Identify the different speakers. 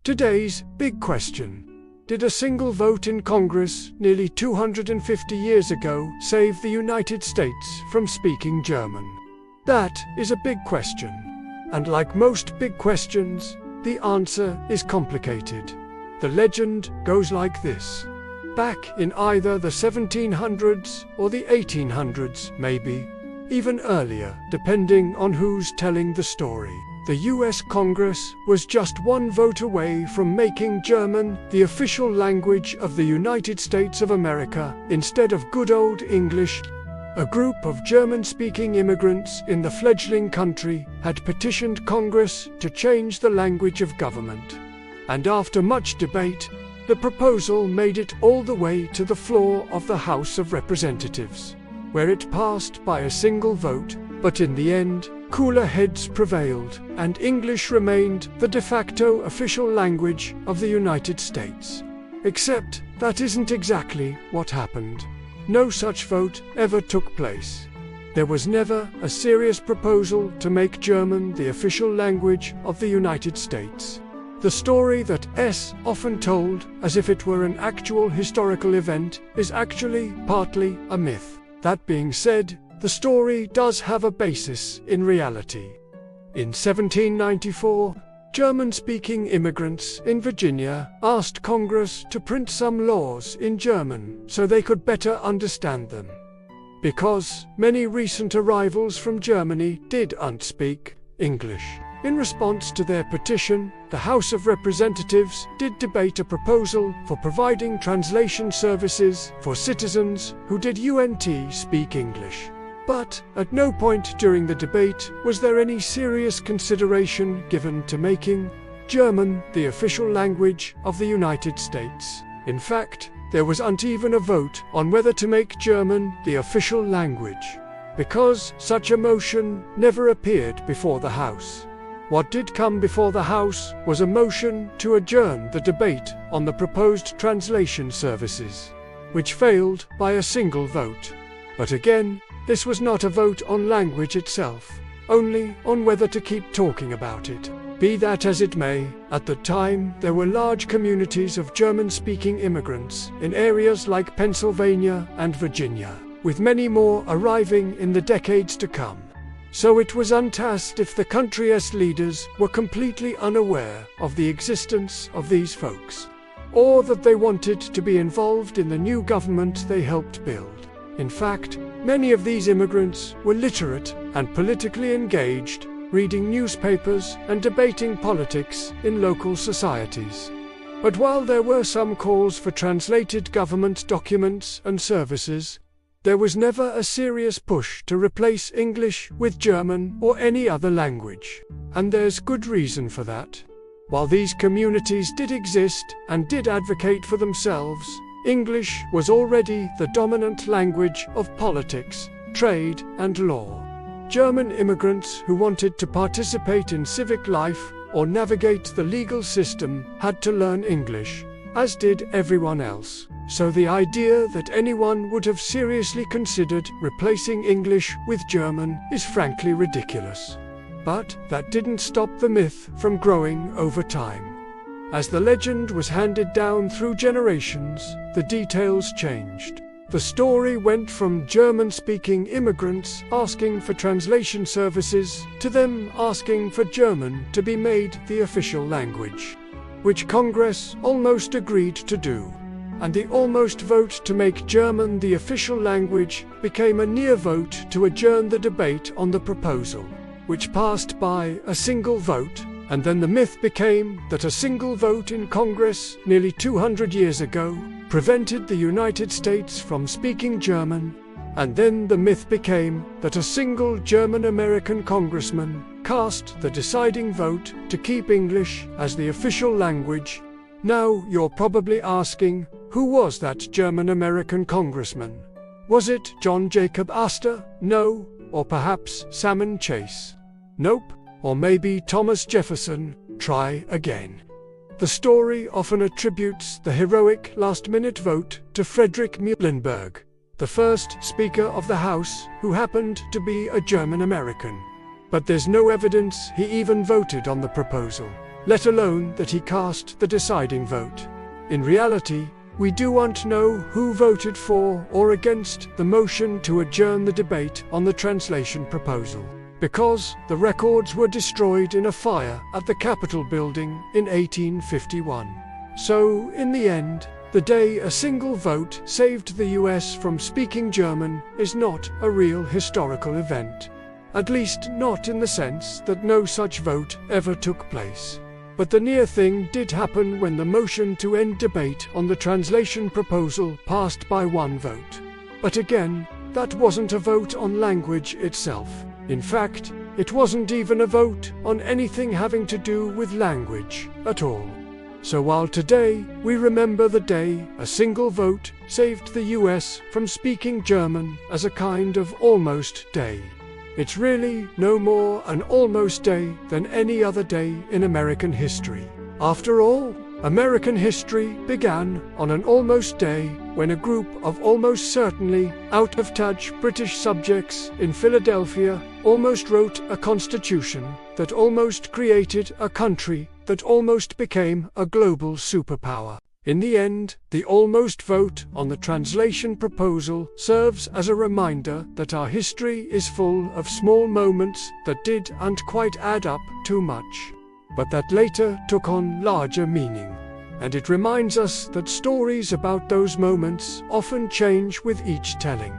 Speaker 1: Today's big question. Did a single vote in Congress nearly 250 years ago save the United States from speaking German? That is a big question. And like most big questions, the answer is complicated. The legend goes like this. Back in either the 1700s or the 1800s, maybe, even earlier, depending on who's telling the story, the US Congress was just one vote away from making German the official language of the United States of America instead of good old English. A group of German-speaking immigrants in the fledgling country had petitioned Congress to change the language of government. And after much debate, the proposal made it all the way to the floor of the House of Representatives, where it passed by a single vote, but in the end, cooler heads prevailed, and English remained the de facto official language of the United States. Except that isn't exactly what happened. No such vote ever took place. There was never a serious proposal to make German the official language of the United States. The story that is often told as if it were an actual historical event is actually partly a myth. That being said, the story does have a basis in reality. In 1794, German-speaking immigrants in Virginia asked Congress to print some laws in German so they could better understand them. Because many recent arrivals from Germany didn't speak English. In response to their petition, the House of Representatives did debate a proposal for providing translation services for citizens who didn't speak English. But at no point during the debate was there any serious consideration given to making German the official language of the United States. In fact, there wasn't even a vote on whether to make German the official language, because such a motion never appeared before the House. What did come before the House was a motion to adjourn the debate on the proposed translation services, which failed by a single vote. But again, this was not a vote on language itself, only on whether to keep talking about it. Be that as it may, at the time there were large communities of German-speaking immigrants in areas like Pennsylvania and Virginia, with many more arriving in the decades to come. So it was unasked if the country's leaders were completely unaware of the existence of these folks, or that they wanted to be involved in the new government they helped build. In fact, many of these immigrants were literate and politically engaged, reading newspapers and debating politics in local societies. But while there were some calls for translated government documents and services, there was never a serious push to replace English with German or any other language. And there's good reason for that. While these communities did exist and did advocate for themselves, English was already the dominant language of politics, trade, and law. German immigrants who wanted to participate in civic life or navigate the legal system had to learn English, as did everyone else. So the idea that anyone would have seriously considered replacing English with German is frankly ridiculous. But that didn't stop the myth from growing over time. As the legend was handed down through generations, the details changed. The story went from German-speaking immigrants asking for translation services to them asking for German to be made the official language, which Congress almost agreed to do. And the almost vote to make German the official language became a near vote to adjourn the debate on the proposal, which passed by a single vote. And then the myth became that a single vote in Congress nearly 200 years ago prevented the United States from speaking German. And then the myth became that a single German-American congressman cast the deciding vote to keep English as the official language. Now you're probably asking, who was that German-American congressman? Was it John Jacob Astor? No. Or perhaps Salmon Chase? Nope. Or maybe Thomas Jefferson? Try again. The story often attributes the heroic last-minute vote to Frederick Muhlenberg, the first Speaker of the House who happened to be a German American. But there's no evidence he even voted on the proposal. let alone that he cast the deciding vote. In reality, we don't know who voted for or against the motion to adjourn the debate on the translation proposal, because the records were destroyed in a fire at the Capitol building in 1851. So, in the end, the day a single vote saved the US from speaking German is not a real historical event. At least not in the sense that no such vote ever took place. But the near thing did happen when the motion to end debate on the translation proposal passed by one vote. But again, that wasn't a vote on language itself. In fact, it wasn't even a vote on anything having to do with language at all. So while today we remember the day a single vote saved the US from speaking German as a kind of almost day, it's really no more an almost day than any other day in American history. After all, American history began on an almost day when a group of almost certainly out-of-touch British subjects in Philadelphia almost wrote a constitution that almost created a country that almost became a global superpower. In the end, the almost vote on the translation proposal serves as a reminder that our history is full of small moments that didn't quite add up too much, but that later took on larger meaning. And it reminds us that stories about those moments often change with each telling.